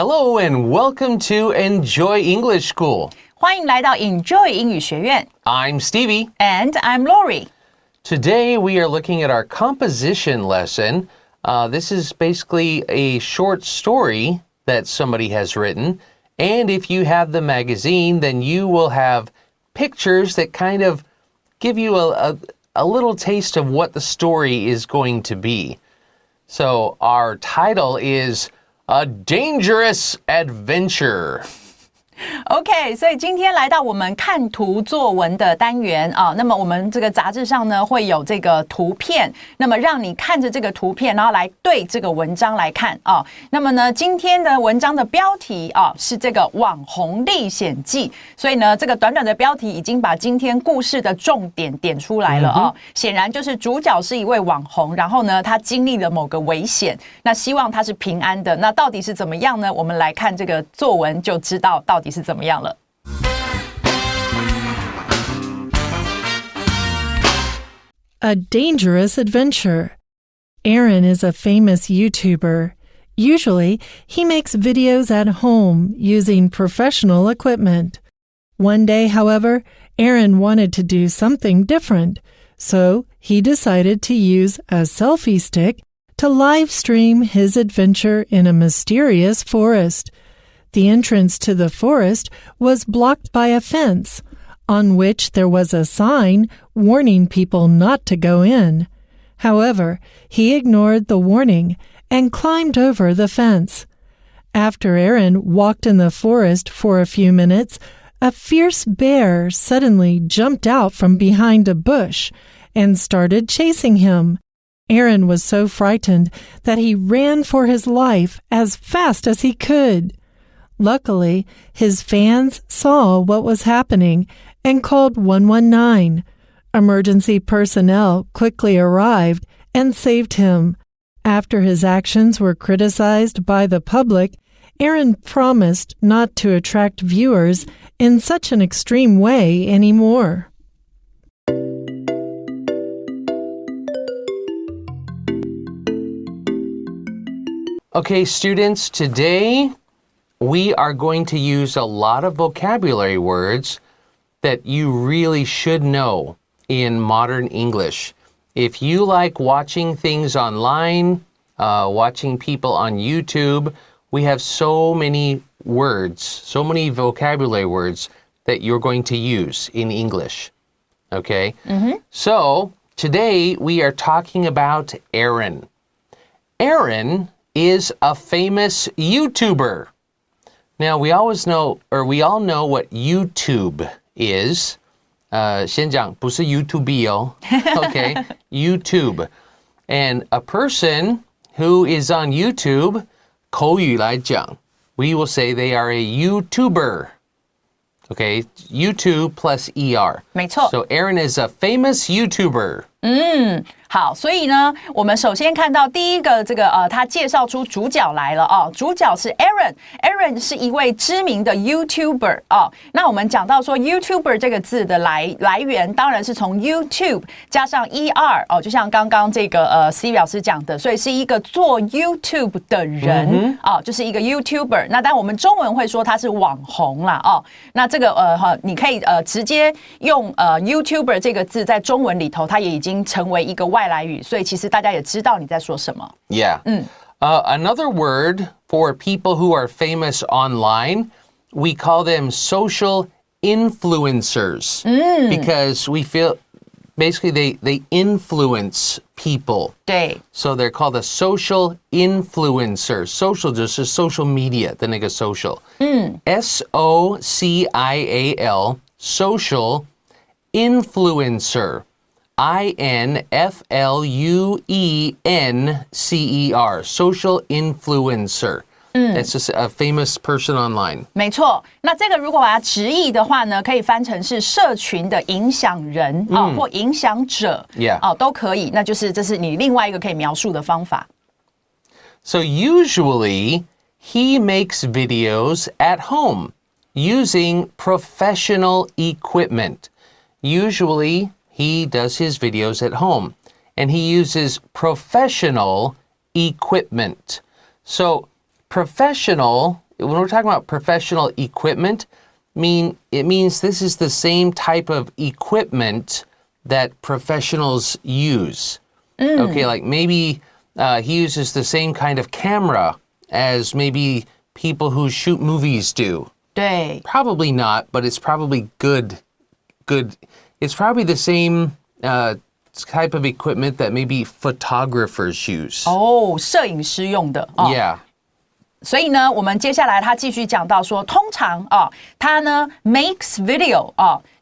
Hello and welcome to Enjoy English School. 欢迎来到 Enjoy 英语学院。I'm Stevie. And I'm Laurie. Today we are looking at our composition lesson. This is basically a short story that somebody has written. And if you have the magazine, then you will have pictures that kind of give you a little taste of what the story is going to be. So our title is A Dangerous Adventure. OK， 所以今天来到我们看图作文的单元啊。那么我们这个杂志上呢会有这个图片，那么让你看着这个图片，然后来对这个文章来看啊。那么呢，今天的文章的标题啊是这个网红历险记，所以呢，这个短短的标题已经把今天故事的重点点出来了啊。显然就是主角是一位网红，然后呢，他经历了某个危险，那希望他是平安的。那到底是怎么样呢？我们来看这个作文就知道到底是怎么样了。A dangerous adventure. Aaron is a famous YouTuber. Usually, he makes videos at home using professional equipment. One day, however, Aaron wanted to do something different, so he decided to use a selfie stick to live stream his adventure in a mysterious forest. The entrance to the forest was blocked by a fence, on which there was a sign warning people not to go in. However, he ignored the warning and climbed over the fence. After Aaron walked in the forest for a few minutes, a fierce bear suddenly jumped out from behind a bush and started chasing him. Aaron was so frightened that he ran for his life as fast as he could. Luckily, his fans saw what was happening and called 119. Emergency personnel quickly arrived and saved him. After his actions were criticized by the public, Aaron promised not to attract viewers in such an extreme way anymore. Okay, students, today we are going to use a lot of vocabulary words that you really should know in modern English. If you like watching things online, watching people on YouTube, we have so many words, so many vocabulary words that you're going to use in English. Okay? So today we are talking about Aaron. Aaron is a famous YouTuber. Now, we all know what YouTube is. 先讲不是 YouTube 哦 Okay, YouTube. And a person who is on YouTube, 口语来讲, we will say they are a YouTuber. Okay, YouTube plus ER. 没错。 So Aaron is a famous YouTuber. 好，所以呢，我们首先看到第一个这个他介绍出主角来了哦，主角是 Aaron 是一位知名的 YouTuber 哦。那我们讲到说 YouTuber 这个字的来源，当然是从 YouTube 加上 ER 哦，就像刚刚这个Stevie 老师讲的，所以是一个做 YouTube 的人哦，就是一个 YouTuber。那当然我们中文会说他是网红啦哦。那这个你可以直接用YouTuber 这个字在中文里头，它也已经成为一个外来语，所以其实大家也知道你在说什么。Yeah. Another word for people who are famous online, we call them social influencers. Because we feel, basically they influence people. 对。 So they're called a social influencer. Social 就是 social media 的那个 social. S-O-C-I-A-L, social influencer. I-N-F-L-U-E-N-C-E-R, social influencer. That's just a famous person online. 没错，那这个如果把它直译的话呢，可以翻成是社群的影响人啊，或影响者，都可以。那就是这是你另外一个可以描述的方法。So usually he makes videos at home using professional equipment. Usually he does his videos at home, and he uses professional equipment. So professional when we're talking about professional equipment, it means this is the same type of equipment that professionals use. Okay, like maybe he uses the same kind of camera as maybe people who shoot movies do. 对 Probably not, but it's probably good. It's probably the same type of equipment that maybe photographers use. 摄影师用的 Yeah. 所以呢，我们接下来他继续讲到说，通常他呢 makes video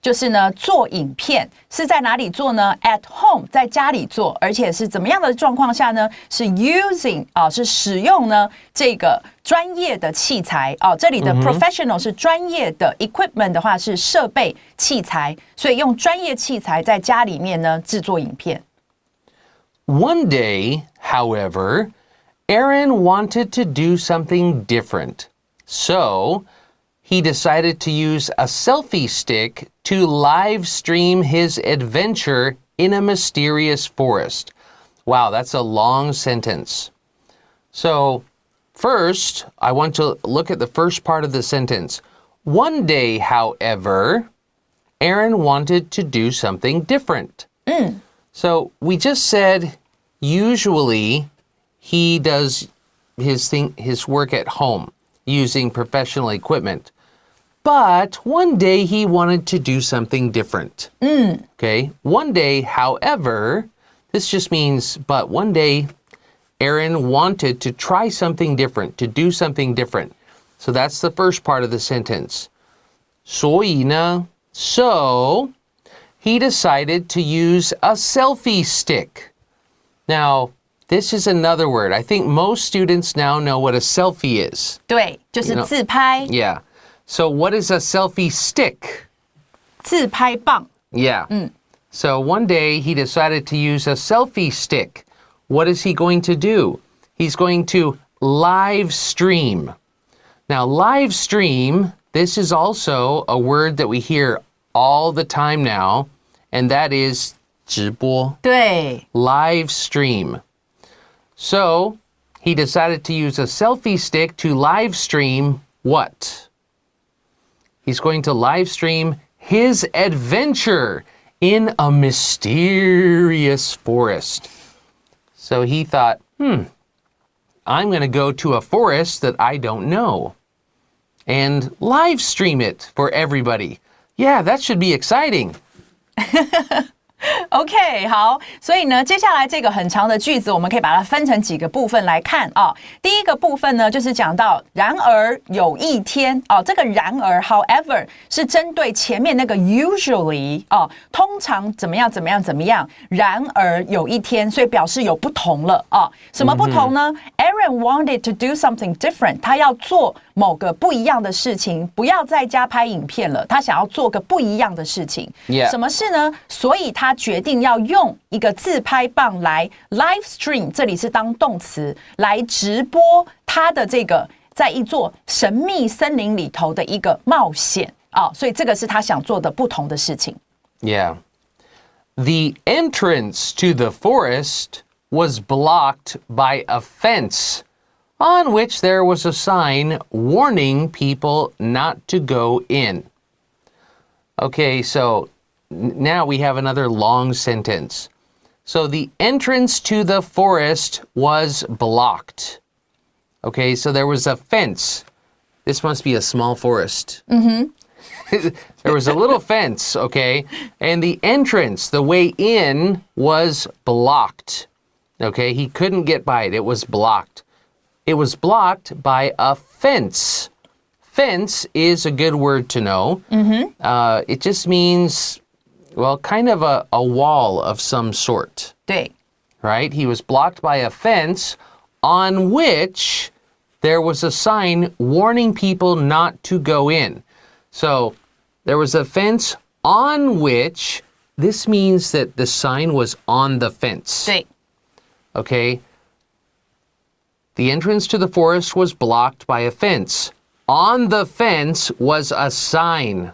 就是呢做影片是在哪里做呢 ？At home 在家里做，而且是怎么样的状况下呢？是 using 是使用呢这个专业的器材这里的 professional 是专业的 equipment 的话是设备器材，所以用专业器材在家里面呢制作影片。One day, however, Aaron wanted to do something different. So, he decided to use a selfie stick to live stream his adventure in a mysterious forest. Wow, that's a long sentence. So, first, I want to look at the first part of the sentence. One day, however, Aaron wanted to do something different. So, we just said, usually, he does his work at home using professional equipment. But one day he wanted to do something different. Okay? One day, however, this just means, but one day, Aaron wanted to try something different, to do something different. So that's the first part of the sentence. 所以呢, so he decided to use a selfie stick. Now, this is another word. I think most students now know what a selfie is. 对，就是自拍 Yeah. So what is a selfie stick? 自拍棒 Yeah. So one day he decided to use a selfie stick. What is he going to do? He's going to live stream. Now, live stream, this is also a word that we hear all the time now, and that is 直播. 对 Live stream. So, he decided to use a selfie stick to live stream what? He's going to live stream his adventure in a mysterious forest. So he thought, I'm going to go to a forest that I don't know and live stream it for everybody. Yeah, that should be exciting. OK， 好，所以呢，接下来这个很长的句子，我们可以把它分成几个部分来看第一个部分呢，就是讲到然而有一天这个然而 however 是针对前面那个 usually 通常怎么样怎么样怎么样，然而有一天，所以表示有不同了什么不同呢？Aaron wanted to do something different， 他要做某个不一样的事情，不要在家拍影片了，他想要做个不一样的事情。什么事呢？所以他决定要用一个自拍棒来 live stream， 这里是当动词，来直播他的这个在一座神秘森林里头的一个冒险所以这个是他想做的不同的事情。Yeah. The entrance to the forest was blocked by a fence on which there was a sign warning people not to go in. Okay, so now we have another long sentence. So the entrance to the forest was blocked. Okay, so there was a fence. This must be a small forest. There was a little fence, okay? And the entrance, the way in, was blocked. Okay, he couldn't get by it. It was blocked. It was blocked by a fence. Fence is a good word to know. It just means, well, kind of a wall of some sort. 对 Right? He was blocked by a fence on which there was a sign warning people not to go in. So there was a fence on which, this means that the sign was on the fence. 对 Okay? The entrance to the forest was blocked by a fence. On the fence was a sign.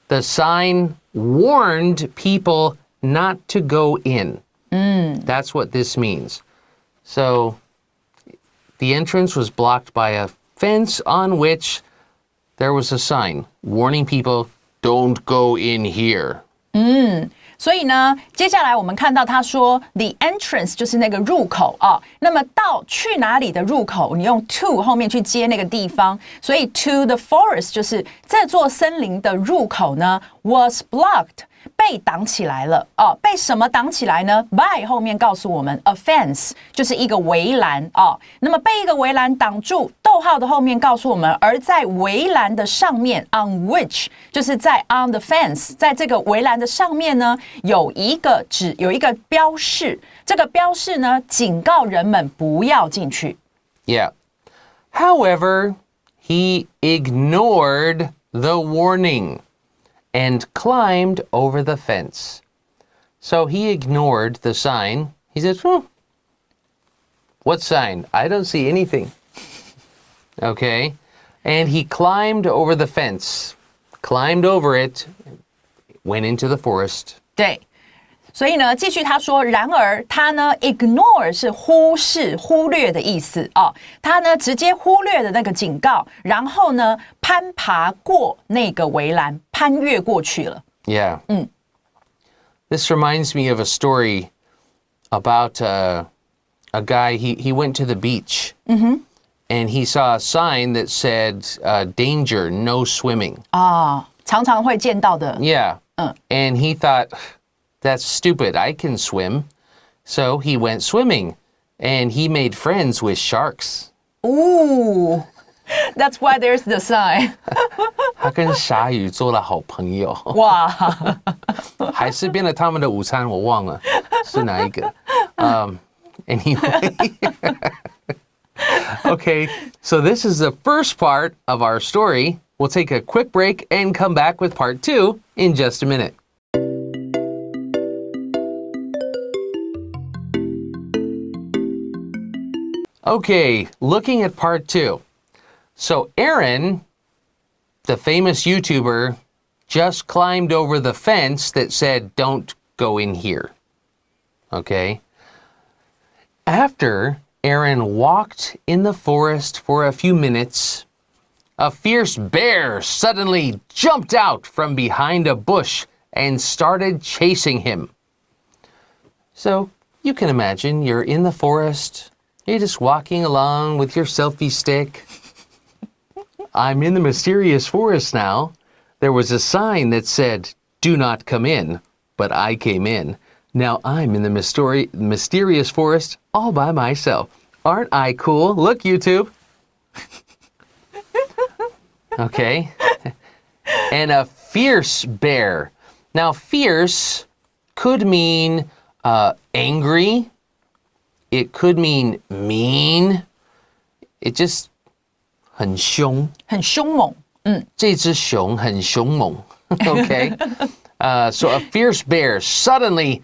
The sign warned people not to go in. That's what this means. So, the entrance was blocked by a fence on which there was a sign warning people, don't go in here. 所以呢，接下来我们看到他说 the entrance 就是那个入口啊。那么到去哪里的入口，你用 to 后面去接那个地方，所以 to the forest 就是这座森林的入口呢 was blocked。被挡起来了哦，被什么挡起来呢 ？by 后面告诉我们 a fence 就是一个围栏哦。那么被一个围栏挡住，逗号的后面告诉我们，而在围栏的上面 on which 就是在 on the fence， 在这个围栏的上面呢，有一个标示，这个标示呢警告人们不要进去。Yeah. However, he ignored the warning.And climbed over the fence. So he ignored the sign. He said, what sign? I don't see anything. Okay. And he climbed over the fence, climbed over it, went into the forest. 对。所以呢，继续他说，然而他呢 ignore 是忽视、忽略的意思哦。他呢直接忽略了那个警告，然后呢攀爬过那个围栏，攀越过去了。Yeah. This reminds me of a story about a guy. He went to the beach, and he saw a sign that said, "Danger, no swimming." 啊，常常会见到的。Yeah. And he thought.That's stupid. I can swim. So he went swimming, and he made friends with sharks. Ooh, that's why there's the sign. 他跟鲨鱼做了好朋友。哇，还是变了他们的午餐，我忘了是哪一个。Anyway. Okay, so this is the first part of our story. We'll take a quick break and come back with part 2 in just a minute.Okay, looking at part 2. So Aaron, the famous YouTuber, just climbed over the fence that said, don't go in here. Okay? After Aaron walked in the forest for a few minutes, a fierce bear suddenly jumped out from behind a bush and started chasing him. So you can imagine you're in the forest.You're just walking along with your selfie stick. I'm in the mysterious forest now. There was a sign that said, do not come in, but I came in. Now I'm in the mysterious forest all by myself. Aren't I cool? Look, YouTube. Okay. And a fierce bear. Now, fierce could mean angry.It could mean mean. It just 很凶，很凶猛。这只熊很凶猛。Okay. So a fierce bear suddenly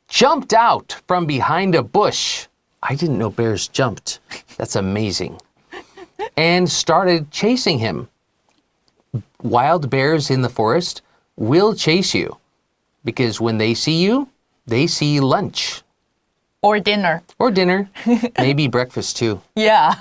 jumped out from behind a bush. I didn't know bears jumped. That's amazing. And started chasing him. Wild bears in the forest will chase you because when they see you, they see lunch.Or dinner. Maybe breakfast too. Yeah.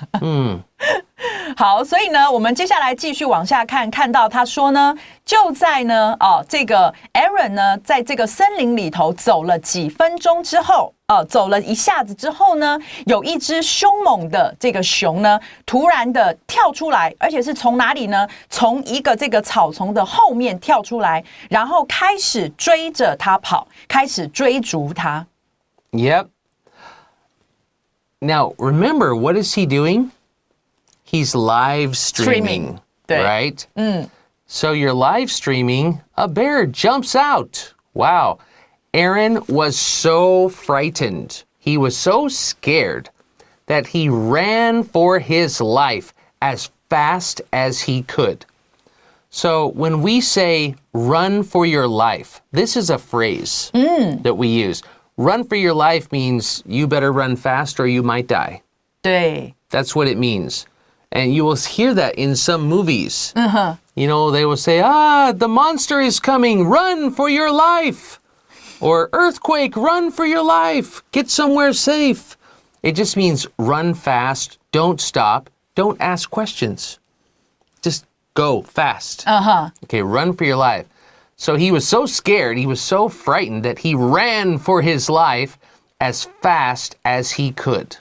好，所以呢，我们接下来继续往下看，看到他说呢，就在呢，这个 Aaron 呢，在这个森林里头走了几分钟之后，走了一下子之后呢，有一只凶猛的这个熊呢，突然的跳出来，而且是从哪里呢？从一个这个草丛的后面跳出来，然后开始追着他跑，开始追逐他。Yep.Now, remember, what is he doing? He's live streaming, right? So you're live streaming, a bear jumps out. Wow. Aaron was so frightened. He was so scared that he ran for his life as fast as he could. So when we say run for your life, this is a phrase that we use.Run for your life means you better run fast or you might die. 对. That's what it means. And you will hear that in some movies. You know, they will say, the monster is coming, run for your life. Or earthquake, run for your life. Get somewhere safe. It just means run fast, don't stop, don't ask questions. Just go fast. Okay, run for your life. So he was so scared, he was so frightened that he ran for his life as fast as he could.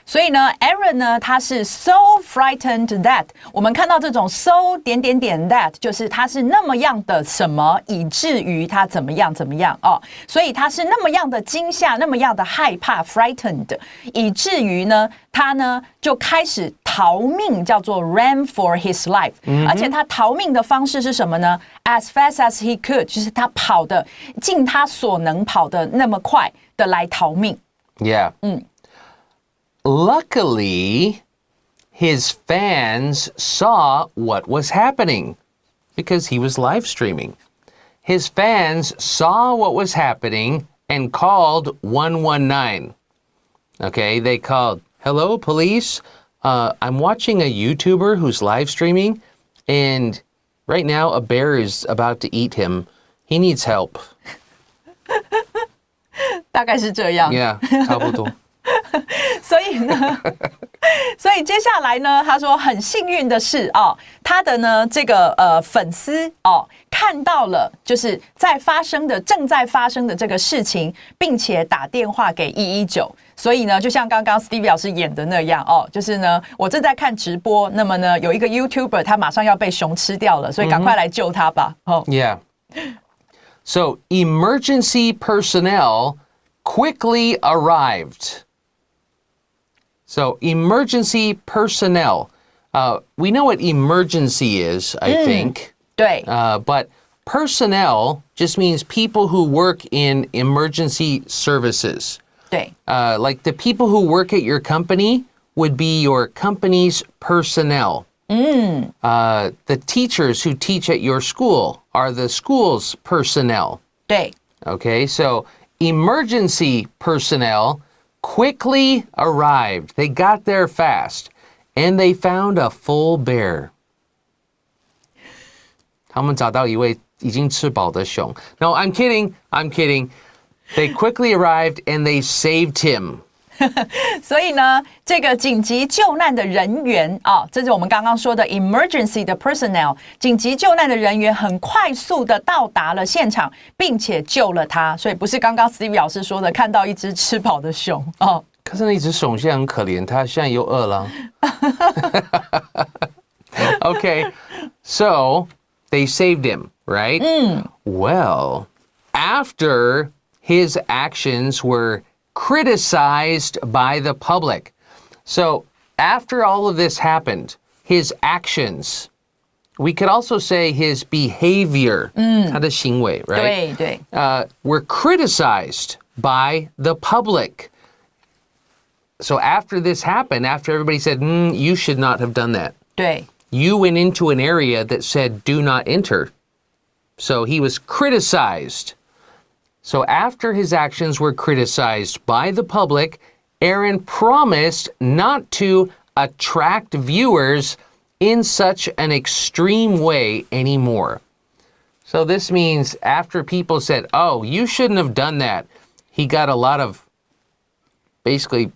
所以呢 Aaron 呢他是 so frightened that 我们看到这种 so that 就是他是那么样的什么以至于他怎么样哦，所以他是那么样的惊吓，那么样的害怕 frightened 以至于呢他呢就开始逃命，叫做 ran for his life，而且他逃命的方式是什么呢？ as fast as he could 就是他跑的尽他所能跑的那么快的来逃命。 Yeah. Luckily, his fans saw what was happening because he was live streaming. His fans saw what was happening and called 119. Okay, they called, "Hello, police. I'm watching a YouTuber who's live streaming, and right now a bear is about to eat him. He needs help." 大概是这样。 Yeah, 差不多。所以呢，所以接下来呢，他说很幸运的是哦，他的呢这个粉丝哦看到了，就是正在发生的这个事情，并且打电话给119。所以呢，就像刚刚 Stevie 老师演的那样哦，就是呢，我正在看直播，那么呢，有一个 YouTuber 他马上要被熊吃掉了，所以赶快来救他吧。哦 Yeah. So emergency personnel quickly arrived. So emergency personnel. We know what emergency is, I think. 对。 But personnel just means people who work in emergency services. 对。 Like the people who work at your company would be your company's personnel. The teachers who teach at your school are the school's personnel. 对。 Okay, so emergency personnel quickly arrived. They got there fast, and they found a full bear. 他们找到一位已经吃饱的熊。No, I'm kidding. I'm kidding. They quickly arrived and they saved him. 所以呢，这个紧急救难的人员啊，这是我们刚刚说的 emergency 的 personnel， 紧急救难的人员很快速的到达了现场，并且救了他。所以不是刚刚 Stevie 老师说的看到一只吃饱的熊哦。可是那只熊现在很可怜，它现在又饿了。Okay, so they saved him, right? Well, after his actions were criticized by the public. So after all of this happened, his actions, we could also say his behavior, 他的行为, right? 对对。 Were criticized by the public. So after this happened, after everybody said, you should not have done that. 对。 You went into an area that said, do not enter. So he was criticized. So after his actions were criticized by the public, Aaron promised not to attract viewers in such an extreme way anymore. So this means after people said, oh, you shouldn't have done that, he got basically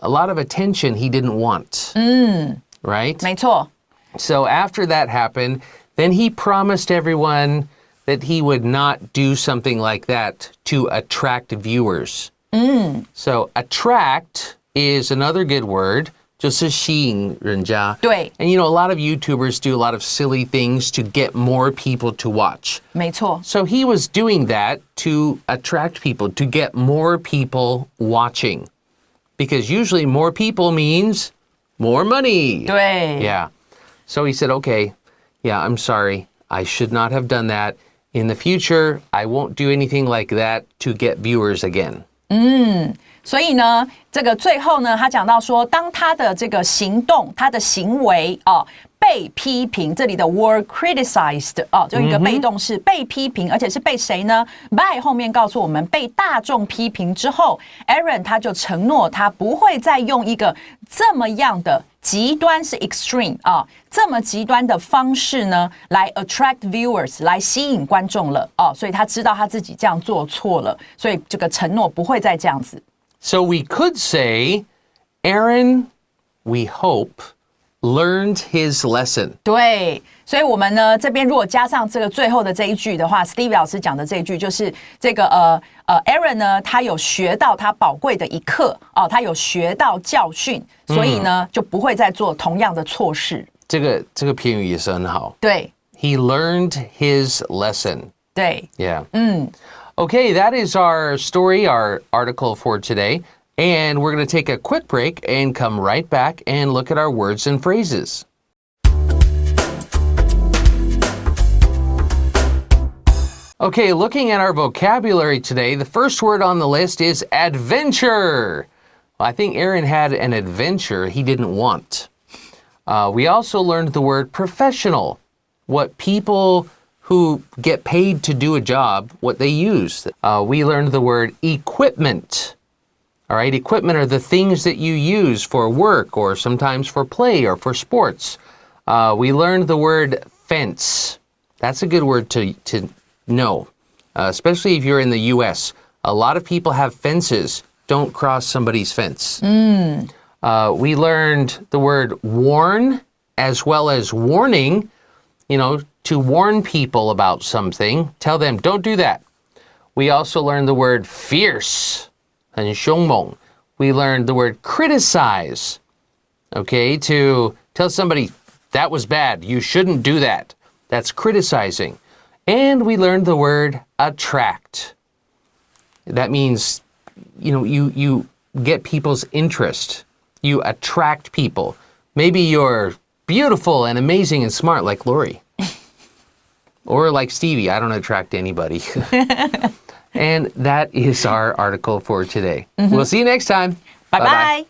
a lot of attention he didn't want. Right? 没错。 So after that happened, then he promised everyone that he would not do something like that to attract viewers. So attract is another good word, 就是吸引人家。对。 And you know, a lot of YouTubers do a lot of silly things to get more people to watch. 没错。 So he was doing that to attract people, to get more people watching. Because usually more people means more money. 对。 Yeah. So he said, okay, yeah, I'm sorry. I should not have done that. In the future, I won't do anything like that to get viewers again. 所以呢，这个最后呢，他讲到说，当他的这个行动、他的行为被批评，这里的 word criticized 就一个被动式，被批评，而且是被谁呢 ？by 后面告诉我们被大众批评之后 ，Aaron 他就承诺他不会再用一个这么样的极端是 extreme 这么极端的方式呢，来 attract viewers 来吸引观众了所以他知道他自己这样做错了，所以这个承诺不会再这样子。 So we could say Aaron we hope, learned his lesson. 对，所以我们呢这边如果加上这个最后的这一句的话 ，Stevie 老师讲的这一句就是这个Aaron 呢，他有学到他宝贵的一课哦，他有学到教训，所以呢就不会再做同样的错事。这个片语也是很好。对 He learned his lesson. 对， Yeah. Okay, that is our story, our article for today. And we're going to take a quick break and come right back and look at our words and phrases. Okay, looking at our vocabulary today, the first word on the list is adventure. Well, I think Aaron had an adventure he didn't want. We also learned the word professional, what people who get paid to do a job, what they use. We learned the word equipment. All right, equipment are the things that you use for work or sometimes for play or for sports. We learned the word fence. That's a good word to know, especially if you're in the U.S. A lot of people have fences. Don't cross somebody's fence. We learned the word warn as well as warning, you know, to warn people about something. Tell them, don't do that. We also learned the word fierce. 很凶猛. We learned the word criticize. Okay, to tell somebody, that was bad. You shouldn't do that. That's criticizing. And we learned the word attract. That means, you know, you get people's interest. You attract people. Maybe you're beautiful and amazing and smart like Laurie. Or like Stevie. I don't attract anybody. And that is our article for today. We'll see you next time. Bye-bye.